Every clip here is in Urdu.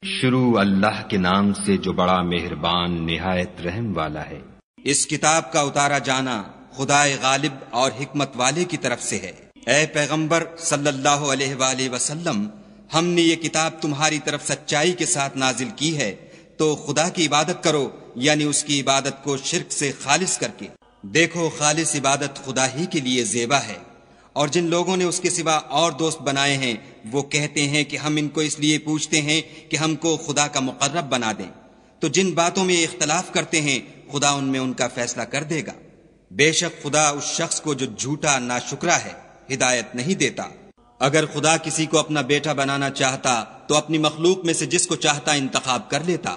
شروع اللہ کے نام سے جو بڑا مہربان نہایت رحم والا ہے۔ اس کتاب کا اتارا جانا خدائے غالب اور حکمت والے کی طرف سے ہے۔ اے پیغمبر صلی اللہ علیہ وآلہ وسلم، ہم نے یہ کتاب تمہاری طرف سچائی کے ساتھ نازل کی ہے، تو خدا کی عبادت کرو، یعنی اس کی عبادت کو شرک سے خالص کر کے۔ دیکھو، خالص عبادت خدا ہی کے لیے زیبا ہے، اور جن لوگوں نے اس کے سوا اور دوست بنائے ہیں وہ کہتے ہیں کہ ہم ان کو اس لیے پوچھتے ہیں کہ ہم کو خدا کا مقرب بنا دیں، تو جن باتوں میں اختلاف کرتے ہیں خدا ان میں ان کا فیصلہ کر دے گا۔ بے شک خدا اس شخص کو جو جھوٹا ناشکرا ہے ہدایت نہیں دیتا۔ اگر خدا کسی کو اپنا بیٹا بنانا چاہتا تو اپنی مخلوق میں سے جس کو چاہتا انتخاب کر لیتا۔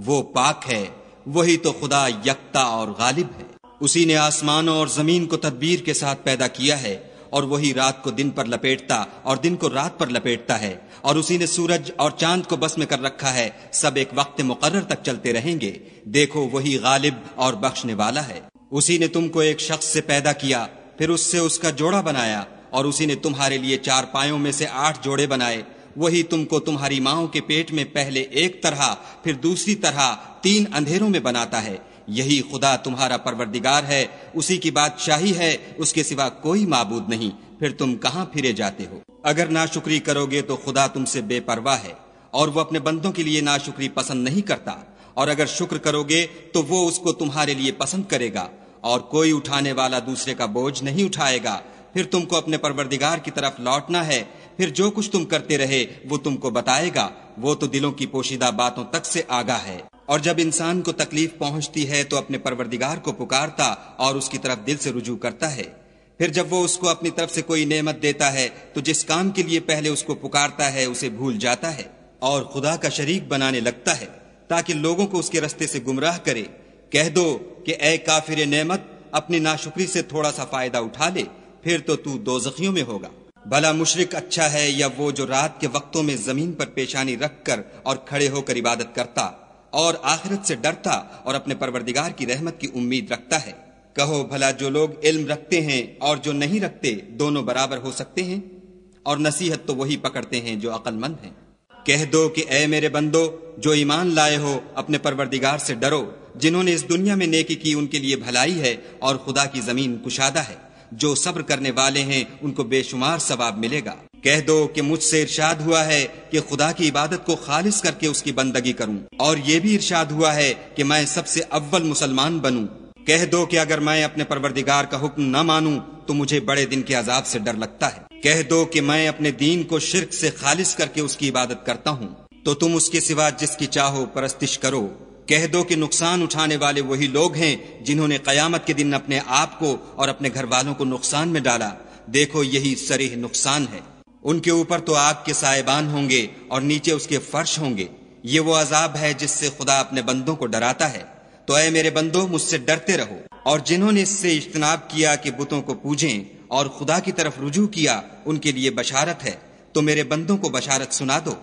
وہ پاک ہے، وہی تو خدا یکتا اور غالب ہے۔ اسی نے آسمانوں اور زمین کو تدبیر کے ساتھ پیدا کیا ہے، اور وہی رات کو دن پر لپیٹتا اور دن کو رات پر لپیٹتا ہے، اور اسی نے سورج اور چاند کو بس میں کر رکھا ہے، سب ایک وقت مقرر تک چلتے رہیں گے۔ دیکھو، وہی غالب اور بخشنے والا ہے۔ اسی نے تم کو ایک شخص سے پیدا کیا، پھر اس سے اس کا جوڑا بنایا، اور اسی نے تمہارے لیے 4 پایوں میں سے 8 جوڑے بنائے۔ وہی تم کو تمہاری ماؤں کے پیٹ میں پہلے ایک طرح پھر دوسری طرح 3 اندھیروں میں بناتا ہے۔ یہی خدا تمہارا پروردگار ہے، اسی کی بادشاہی ہے، اس کے سوا کوئی معبود نہیں۔ پھر تم کہاں پھرے جاتے ہو؟ اگر ناشکری کرو گے تو خدا تم سے بے پرواہ ہے، اور وہ اپنے بندوں کے لیے ناشکری پسند نہیں کرتا، اور اگر شکر کرو گے تو وہ اس کو تمہارے لیے پسند کرے گا، اور کوئی اٹھانے والا دوسرے کا بوجھ نہیں اٹھائے گا۔ پھر تم کو اپنے پروردگار کی طرف لوٹنا ہے، پھر جو کچھ تم کرتے رہے وہ تم کو بتائے گا، وہ تو دلوں کی پوشیدہ باتوں تک سے آگاہ ہے۔ اور جب انسان کو تکلیف پہنچتی ہے تو اپنے پروردگار کو پکارتا اور اس کی طرف دل سے رجوع کرتا ہے۔ پھر جب وہ اس کو اپنی طرف سے کوئی نعمت دیتا ہے تو جس کام کے لیے پہلے اس کو پکارتا ہے اسے بھول جاتا ہے، اور خدا کا شریک بنانے لگتا ہے تاکہ لوگوں کو اس کے رستے سے گمراہ کرے۔ کہہ دو کہ اے کافر نعمت، اپنی ناشکری سے تھوڑا سا فائدہ اٹھا لے، پھر تو دوزخیوں میں ہوگا۔ بھلا مشرک اچھا ہے یا وہ جو رات کے وقتوں میں زمین پر پیشانی رکھ کر اور کھڑے ہو کر عبادت کرتا اور آخرت سے ڈرتا اور اپنے پروردگار کی رحمت کی امید رکھتا ہے؟ کہو بھلا جو لوگ علم رکھتے ہیں اور جو نہیں رکھتے دونوں برابر ہو سکتے ہیں؟ اور نصیحت تو وہی پکڑتے ہیں جو عقل مند ہیں۔ کہہ دو کہ اے میرے بندو جو ایمان لائے ہو، اپنے پروردگار سے ڈرو۔ جنہوں نے اس دنیا میں نیکی کی ان کے لیے بھلائی ہے، اور خدا کی زمین کشادہ ہے۔ جو صبر کرنے والے ہیں ان کو بے شمار ثواب ملے گا۔ کہہ دو کہ مجھ سے ارشاد ہوا ہے کہ خدا کی عبادت کو خالص کر کے اس کی بندگی کروں، اور یہ بھی ارشاد ہوا ہے کہ میں سب سے اول مسلمان بنوں۔ کہہ دو کہ اگر میں اپنے پروردگار کا حکم نہ مانوں تو مجھے بڑے دن کے عذاب سے ڈر لگتا ہے۔ کہہ دو کہ میں اپنے دین کو شرک سے خالص کر کے اس کی عبادت کرتا ہوں، تو تم اس کے سوا جس کی چاہو پرستش کرو۔ کہہ دو کہ نقصان اٹھانے والے وہی لوگ ہیں جنہوں نے قیامت کے دن اپنے آپ کو اور اپنے گھر والوں کو نقصان میں ڈالا۔ دیکھو، یہی صریح نقصان ہے۔ ان کے اوپر تو آگ کے سائبان ہوں گے اور نیچے اس کے فرش ہوں گے۔ یہ وہ عذاب ہے جس سے خدا اپنے بندوں کو ڈراتا ہے۔ تو اے میرے بندو، مجھ سے ڈرتے رہو، اور جنہوں نے اس سے اجتناب کیا کہ بتوں کو پوجیں اور خدا کی طرف رجوع کیا ان کے لیے بشارت ہے۔ تو میرے بندوں کو بشارت سنا دو۔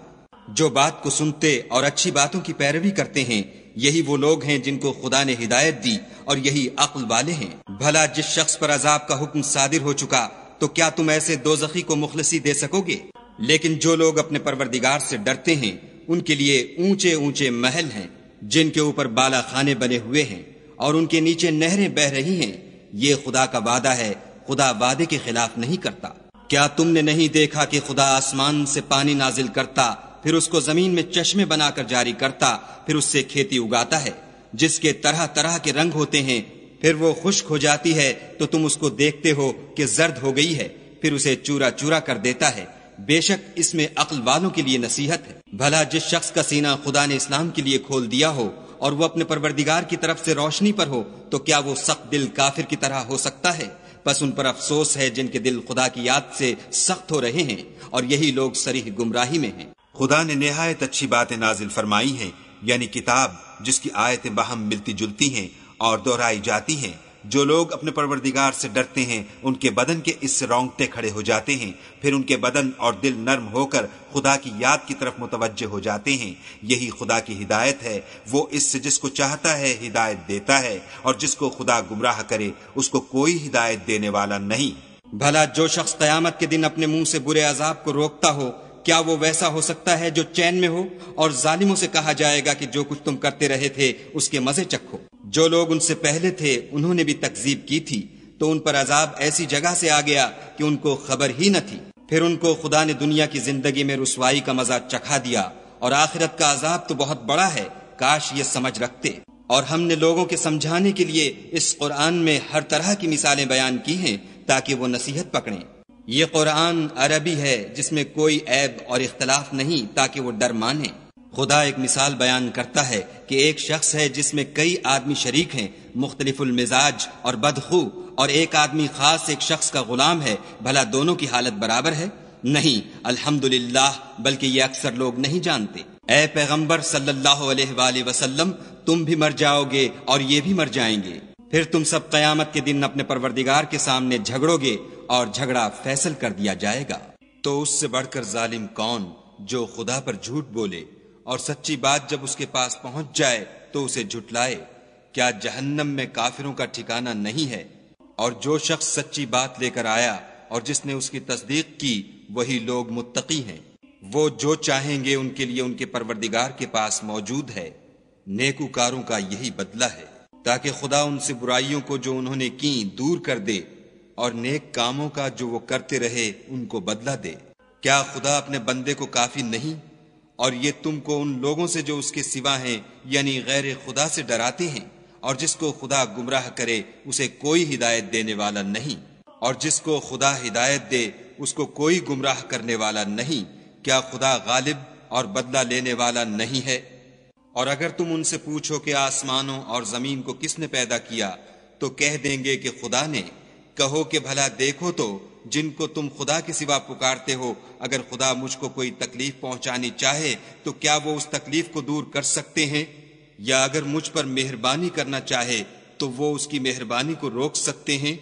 جو بات کو سنتے اور اچھی باتوں کی پیروی کرتے ہیں یہی وہ لوگ ہیں جن کو خدا نے ہدایت دی، اور یہی عقل والے ہیں۔ بھلا جس شخص پر عذاب کا حکم صادر ہو چکا تو کیا تم ایسے دوزخی کو مخلصی دے سکو گے؟ لیکن جو لوگ اپنے پروردگار سے ڈرتے ہیں ان کے لیے اونچے اونچے محل ہیں جن کے اوپر بالا خانے بنے ہوئے ہیں، اور ان کے نیچے نہریں بہ رہی ہیں۔ یہ خدا کا وعدہ ہے، خدا وعدے کے خلاف نہیں کرتا۔ کیا تم نے نہیں دیکھا کہ خدا آسمان سے پانی نازل کرتا، پھر اس کو زمین میں چشمے بنا کر جاری کرتا، پھر اس سے کھیتی اگاتا ہے جس کے طرح طرح کے رنگ ہوتے ہیں، پھر وہ خشک ہو جاتی ہے تو تم اس کو دیکھتے ہو کہ زرد ہو گئی ہے، پھر اسے چورا چورا کر دیتا ہے۔ بے شک اس میں عقل والوں کے لیے نصیحت ہے۔ بھلا جس شخص کا سینہ خدا نے اسلام کے لیے کھول دیا ہو اور وہ اپنے پروردگار کی طرف سے روشنی پر ہو، تو کیا وہ سخت دل کافر کی طرح ہو سکتا ہے؟ بس ان پر افسوس ہے جن کے دل خدا کی یاد سے سخت ہو رہے ہیں، اور یہی لوگ صریح گمراہی میں ہیں۔ خدا نے نہایت اچھی باتیں نازل فرمائی ہیں، یعنی کتاب جس کی آیتیں باہم ملتی جلتی ہیں اور دہرائی جاتی ہیں۔ جو لوگ اپنے پروردگار سے ڈرتے ہیں ان کے بدن کے اس سے رونگٹے کھڑے ہو جاتے ہیں، پھر ان کے بدن اور دل نرم ہو کر خدا کی یاد کی طرف متوجہ ہو جاتے ہیں۔ یہی خدا کی ہدایت ہے، وہ اس سے جس کو چاہتا ہے ہدایت دیتا ہے، اور جس کو خدا گمراہ کرے اس کو کوئی ہدایت دینے والا نہیں۔ بھلا جو شخص قیامت کے دن اپنے منہ سے برے عذاب کو روکتا ہو، کیا وہ ویسا ہو سکتا ہے جو چین میں ہو؟ اور ظالموں سے کہا جائے گا کہ جو کچھ تم کرتے رہے تھے اس کے مزے چکھو۔ جو لوگ ان سے پہلے تھے انہوں نے بھی تکذیب کی تھی، تو ان پر عذاب ایسی جگہ سے آ گیا کہ ان کو خبر ہی نہ تھی۔ پھر ان کو خدا نے دنیا کی زندگی میں رسوائی کا مزہ چکھا دیا، اور آخرت کا عذاب تو بہت بڑا ہے، کاش یہ سمجھ رکھتے۔ اور ہم نے لوگوں کے سمجھانے کے لیے اس قرآن میں ہر طرح کی مثالیں بیان کی ہیں تاکہ وہ نصیحت پکڑیں۔ یہ قرآن عربی ہے جس میں کوئی عیب اور اختلاف نہیں تاکہ وہ ڈر مانیں۔ خدا ایک مثال بیان کرتا ہے کہ ایک شخص ہے جس میں کئی آدمی شریک ہیں، مختلف المزاج اور بدخو، اور ایک آدمی خاص ایک شخص کا غلام ہے، بھلا دونوں کی حالت برابر ہے؟ نہیں، الحمدللہ، بلکہ یہ اکثر لوگ نہیں جانتے۔ اے پیغمبر صلی اللہ علیہ وآلہ وسلم، تم بھی مر جاؤ گے اور یہ بھی مر جائیں گے، پھر تم سب قیامت کے دن اپنے پروردگار کے سامنے جھگڑو گے اور جھگڑا فیصل کر دیا جائے گا۔ تو اس سے بڑھ کر ظالم کون جو خدا پر جھوٹ بولے اور سچی بات جب اس کے پاس پہنچ جائے تو اسے جھٹلائے؟ کیا جہنم میں کافروں کا ٹھکانہ نہیں ہے؟ اور جو شخص سچی بات لے کر آیا اور جس نے اس کی تصدیق کی وہی لوگ متقی ہیں۔ وہ جو چاہیں گے ان کے لیے ان کے پروردگار کے پاس موجود ہے، نیکوکاروں کا یہی بدلہ ہے، تاکہ خدا ان سے برائیوں کو جو انہوں نے کی دور کر دے اور نیک کاموں کا جو وہ کرتے رہے ان کو بدلہ دے۔ کیا خدا اپنے بندے کو کافی نہیں؟ اور یہ تم کو ان لوگوں سے جو اس کے سوا ہیں یعنی غیر خدا سے ڈراتے ہیں، اور جس کو خدا گمراہ کرے اسے کوئی ہدایت دینے والا نہیں، اور جس کو خدا ہدایت دے اس کو کوئی گمراہ کرنے والا نہیں۔ کیا خدا غالب اور بدلہ لینے والا نہیں ہے؟ اور اگر تم ان سے پوچھو کہ آسمانوں اور زمین کو کس نے پیدا کیا تو کہہ دیں گے کہ خدا نے۔ کہو کہ بھلا دیکھو تو جن کو تم خدا کے سوا پکارتے ہو، اگر خدا مجھ کو کوئی تکلیف پہنچانی چاہے تو کیا وہ اس تکلیف کو دور کر سکتے ہیں؟ یا اگر مجھ پر مہربانی کرنا چاہے تو وہ اس کی مہربانی کو روک سکتے ہیں؟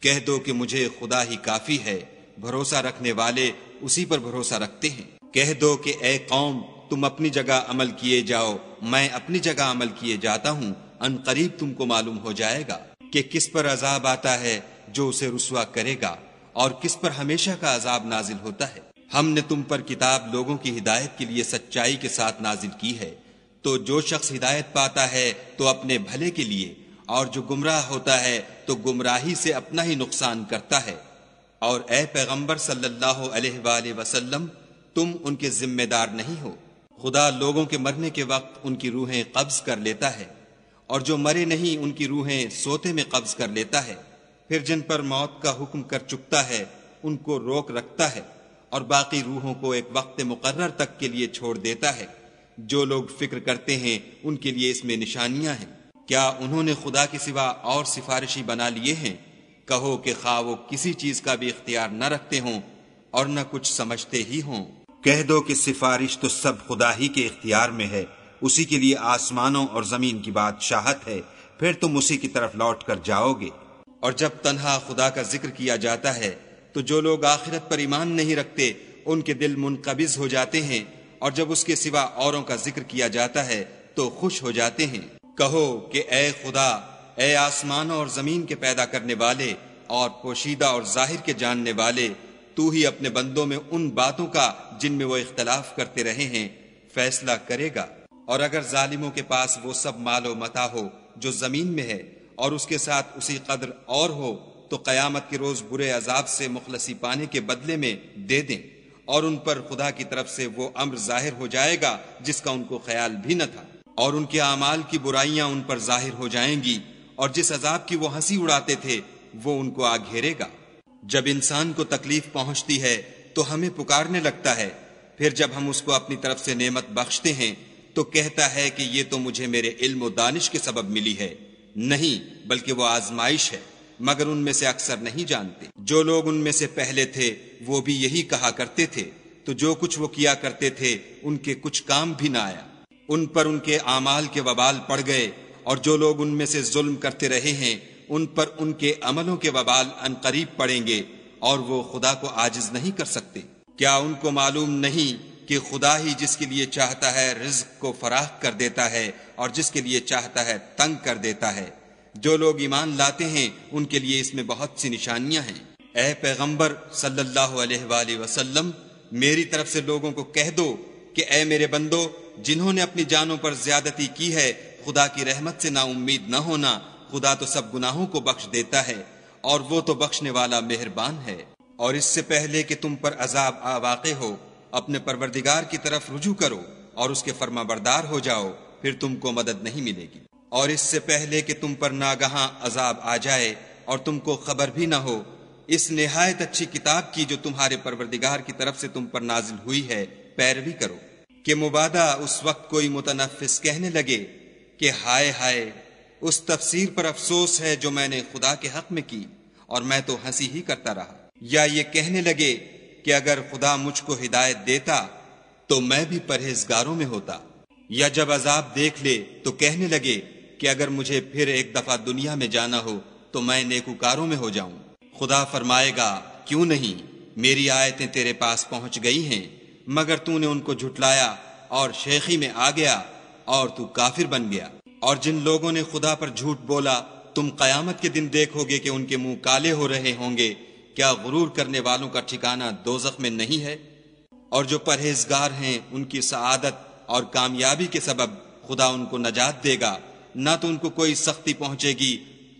کہہ دو کہ مجھے خدا ہی کافی ہے، بھروسہ رکھنے والے اسی پر بھروسہ رکھتے ہیں۔ کہہ دو کہ اے قوم، تم اپنی جگہ عمل کیے جاؤ، میں اپنی جگہ عمل کیے جاتا ہوں، ان قریب تم کو معلوم ہو جائے گا کہ کس پر عذاب آتا ہے جو اسے رسوا کرے گا، اور کس پر ہمیشہ کا عذاب نازل ہوتا ہے۔ ہم نے تم پر کتاب لوگوں کی ہدایت کے لیے سچائی کے ساتھ نازل کی ہے، تو جو شخص ہدایت پاتا ہے تو اپنے بھلے کے لیے، اور جو گمراہ ہوتا ہے تو گمراہی سے اپنا ہی نقصان کرتا ہے۔ اور اے پیغمبر صلی اللہ علیہ وآلہ وسلم، تم ان کے ذمہ دار نہیں ہو۔ خدا لوگوں کے مرنے کے وقت ان کی روحیں قبض کر لیتا ہے، اور جو مرے نہیں ان کی روحیں سوتے میں قبض کر لیتا ہے، پھر جن پر موت کا حکم کر چکتا ہے ان کو روک رکھتا ہے، اور باقی روحوں کو ایک وقت مقرر تک کے لیے چھوڑ دیتا ہے۔ جو لوگ فکر کرتے ہیں ان کے لیے اس میں نشانیاں ہیں۔ کیا انہوں نے خدا کے سوا اور سفارشی بنا لیے ہیں؟ کہو کہ خواہ وہ کسی چیز کا بھی اختیار نہ رکھتے ہوں اور نہ کچھ سمجھتے ہی ہوں۔ کہہ دو کہ سفارش تو سب خدا ہی کے اختیار میں ہے، اسی کے لیے آسمانوں اور زمین کی بادشاہت ہے، پھر تم اسی کی طرف لوٹ کر جاؤ گے۔ اور جب تنہا خدا کا ذکر کیا جاتا ہے تو جو لوگ آخرت پر ایمان نہیں رکھتے ان کے دل منقبض ہو جاتے ہیں، اور جب اس کے سوا اوروں کا ذکر کیا جاتا ہے تو خوش ہو جاتے ہیں۔ کہو کہ اے خدا، اے آسمانوں اور زمین کے پیدا کرنے والے اور پوشیدہ اور ظاہر کے جاننے والے، تو ہی اپنے بندوں میں ان باتوں کا جن میں وہ اختلاف کرتے رہے ہیں فیصلہ کرے گا۔ اور اگر ظالموں کے پاس وہ سب مال و متاع ہو جو زمین میں ہے اور اس کے ساتھ اسی قدر اور ہو تو قیامت کے روز برے عذاب سے مخلصی پانے کے بدلے میں دے دیں، اور ان پر خدا کی طرف سے وہ امر ظاہر ہو جائے گا جس کا ان کو خیال بھی نہ تھا، اور ان کے اعمال کی برائیاں ان پر ظاہر ہو جائیں گی، اور جس عذاب کی وہ ہنسی اڑاتے تھے وہ ان کو آ گھیرے گا۔ جب انسان کو تکلیف پہنچتی ہے تو ہمیں پکارنے لگتا ہے، پھر جب ہم اس کو اپنی طرف سے نعمت بخشتے ہیں تو کہتا ہے کہ یہ تو مجھے میرے علم و دانش کے سبب ملی ہے۔ نہیں، بلکہ وہ آزمائش ہے، مگر ان میں سے اکثر نہیں جانتے۔ جو لوگ ان میں سے پہلے تھے وہ بھی یہی کہا کرتے تھے، تو جو کچھ وہ کیا کرتے تھے ان کے کچھ کام بھی نہ آیا، ان پر ان کے اعمال کے وبال پڑ گئے، اور جو لوگ ان میں سے ظلم کرتے رہے ہیں ان پر ان کے عملوں کے وبال عنقریب پڑیں گے، اور وہ خدا کو عاجز نہیں کر سکتے۔ کیا ان کو معلوم نہیں کہ خدا ہی جس کے لیے چاہتا ہے رزق کو فراخ کر دیتا ہے اور جس کے لیے چاہتا ہے تنگ کر دیتا ہے؟ جو لوگ ایمان لاتے ہیں ان کے لیے اس میں بہت سی نشانیاں ہیں۔ اے پیغمبر صلی اللہ علیہ وآلہ وسلم، میری طرف سے لوگوں کو کہہ دو کہ اے میرے بندو، جنہوں نے اپنی جانوں پر زیادتی کی ہے، خدا کی رحمت سے نا امید نہ ہونا، خدا تو سب گناہوں کو بخش دیتا ہے اور وہ تو بخشنے والا مہربان ہے۔ اور اس سے پہلے کہ تم پر عذاب واقع ہو، اپنے پروردگار کی طرف رجوع کرو اور اس کے فرما بردار ہو جاؤ، پھر تم کو مدد نہیں ملے گی۔ اور اس سے پہلے کہ تم پر ناگہاں عذاب آ جائے اور تم کو خبر بھی نہ ہو، اس نہایت اچھی کتاب کی جو تمہارے پروردگار کی طرف سے تم پر نازل ہوئی ہے پیروی کرو، کہ مبادا اس وقت کوئی متنفس کہنے لگے کہ ہائے ہائے، اس تفسیر پر افسوس ہے جو میں نے خدا کے حق میں کی اور میں تو ہنسی ہی کرتا رہا، یا یہ کہنے لگے کہ اگر خدا مجھ کو ہدایت دیتا تو میں بھی پرہیزگاروں میں ہوتا، یا جب عذاب دیکھ لے تو کہنے لگے کہ اگر مجھے پھر ایک دفعہ دنیا میں جانا ہو تو میں نیکوکاروں میں ہو جاؤں۔ خدا فرمائے گا، کیوں نہیں، میری آیتیں تیرے پاس پہنچ گئی ہیں، مگر تو نے ان کو جھٹلایا اور شیخی میں آ گیا اور تو کافر بن گیا۔ اور جن لوگوں نے خدا پر جھوٹ بولا، تم قیامت کے دن دیکھو گے کہ ان کے منہ کالے ہو رہے ہوں گے۔ کیا غرور کرنے والوں کا ٹھکانہ دوزخ میں نہیں ہے؟ اور جو پرہیزگار ہیں ان کی سعادت اور کامیابی کے سبب خدا ان کو نجات دے گا، نہ تو ان کو کوئی سختی پہنچے گی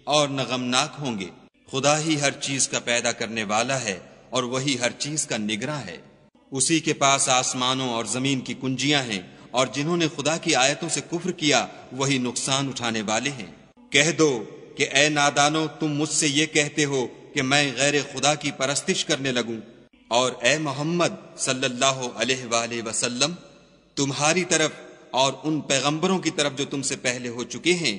اور نہ غمناک ہوں گے۔ خدا ہی ہر چیز کا پیدا کرنے والا ہے اور وہی ہر چیز کا نگراں ہے۔ اسی کے پاس آسمانوں اور زمین کی کنجیاں ہیں، اور جنہوں نے خدا کی آیتوں سے کفر کیا وہی نقصان اٹھانے والے ہیں۔ کہہ دو کہ اے نادانو، تم مجھ سے یہ کہتے ہو کہ میں غیر خدا کی پرستش کرنے لگوں، اور اے محمد صلی اللہ علیہ وآلہ وسلم، تمہاری طرف اور ان پیغمبروں کی طرف جو تم سے پہلے ہو چکے ہیں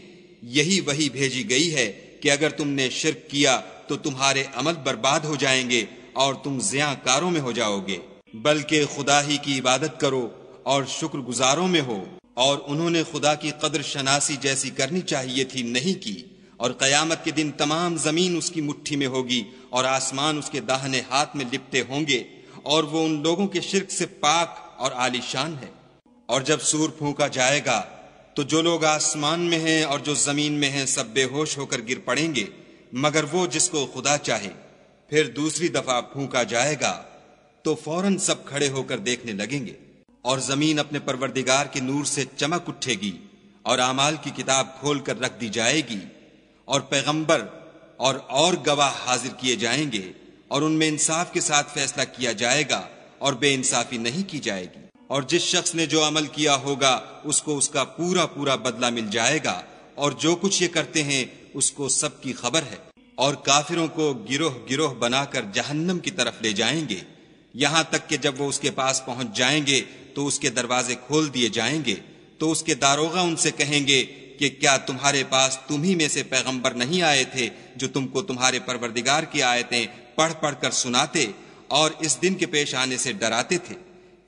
یہی وحی بھیجی گئی ہے کہ اگر تم نے شرک کیا تو تمہارے عمل برباد ہو جائیں گے اور تم زیاں کاروں میں ہو جاؤ گے، بلکہ خدا ہی کی عبادت کرو اور شکر گزاروں میں ہو۔ اور انہوں نے خدا کی قدر شناسی جیسی کرنی چاہیے تھی، نہیں کی، اور قیامت کے دن تمام زمین اس کی مٹھی میں ہوگی اور آسمان اس کے داہنے ہاتھ میں لپٹے ہوں گے، اور وہ ان لوگوں کے شرک سے پاک اور عالی شان ہے۔ اور جب سور پھونکا جائے گا تو جو لوگ آسمان میں ہیں اور جو زمین میں ہیں سب بے ہوش ہو کر گر پڑیں گے، مگر وہ جس کو خدا چاہے۔ پھر دوسری دفعہ پھونکا جائے گا تو فوراً سب کھڑے ہو کر دیکھنے لگیں گے، اور زمین اپنے پروردگار کے نور سے چمک اٹھے گی اور اعمال کی کتاب کھول کر رکھ دی جائے گی، اور پیغمبر اور گواہ حاضر کیے جائیں گے، اور ان میں انصاف کے ساتھ فیصلہ کیا جائے گا اور بے انصافی نہیں کی جائے گی۔ اور جس شخص نے جو عمل کیا ہوگا اس کو اس کا پورا پورا بدلہ مل جائے گا، اور جو کچھ یہ کرتے ہیں اس کو سب کی خبر ہے۔ اور کافروں کو گروہ گروہ بنا کر جہنم کی طرف لے جائیں گے، یہاں تک کہ جب وہ اس کے پاس پہنچ جائیں گے تو اس کے دروازے کھول دیے جائیں گے، تو اس کے داروغہ ان سے کہیں گے کہ کیا تمہارے پاس تم ہی میں سے پیغمبر نہیں آئے تھے جو تم کو تمہارے پروردگار کی آیتیں پڑھ پڑھ کر سناتے اور اس دن کے پیش آنے سے ڈراتے تھے؟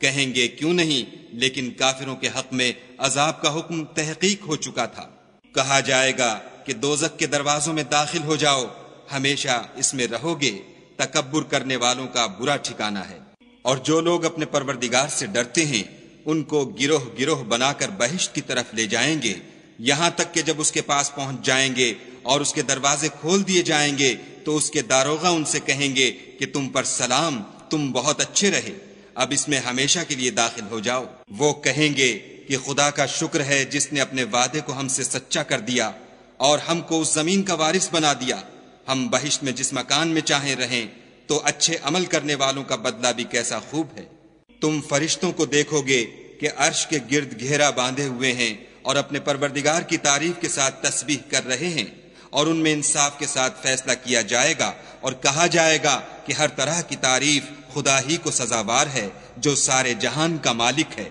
کہیں گے کیوں نہیں، لیکن کافروں کے حق میں عذاب کا حکم تحقیق ہو چکا تھا۔ کہا جائے گا کہ دوزخ کے دروازوں میں داخل ہو جاؤ، ہمیشہ اس میں رہو گے، تکبر کرنے والوں کا برا ٹھکانہ ہے۔ اور جو لوگ اپنے پروردگار سے ڈرتے ہیں ان کو گروہ گروہ بنا کر بہشت کی طرف لے جائیں گے، یہاں تک کہ جب اس کے پاس پہنچ جائیں گے اور اس کے دروازے کھول دیے جائیں گے تو اس کے داروغہ ان سے کہیں گے کہ تم پر سلام، تم بہت اچھے رہے، اب اس میں ہمیشہ کے لیے داخل ہو جاؤ۔ وہ کہیں گے کہ خدا کا شکر ہے جس نے اپنے وعدے کو ہم سے سچا کر دیا اور ہم کو اس زمین کا وارث بنا دیا، ہم بہشت میں جس مکان میں چاہیں رہیں، تو اچھے عمل کرنے والوں کا بدلہ بھی کیسا خوب ہے۔ تم فرشتوں کو دیکھو گے کہ عرش کے گرد گھیرا باندھے ہوئے ہیں اور اپنے پروردگار کی تعریف کے ساتھ تسبیح کر رہے ہیں، اور ان میں انصاف کے ساتھ فیصلہ کیا جائے گا اور کہا جائے گا کہ ہر طرح کی تعریف خدا ہی کو سزاوار ہے جو سارے جہان کا مالک ہے۔